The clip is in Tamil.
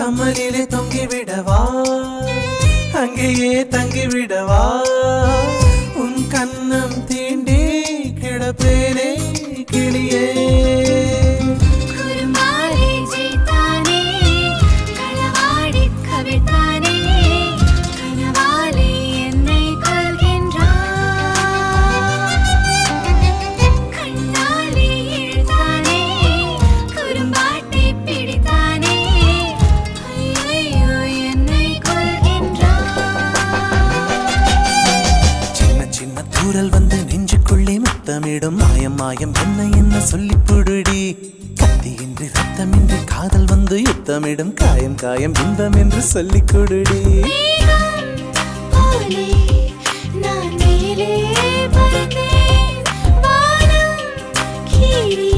கம்மலிலே தொங்கிவிடவா அங்கேயே தங்கிவிடவா உன் கண்ணம் தீண்டி கிடப்பேனே கிளியே தூரல் வந்து நெஞ்சுக்குள்ளே முத்தமிடும் மாயம் மாயம் என்ன என்ன சொல்லி புடுடி கத்தியின்றி ரத்தமின்றி காதல் வந்து யுத்தமிடும் காயம் காயம் இன்பம் என்று சொல்லி கொடுடி நான் மேலே பறந்தேன் வானம் கீழே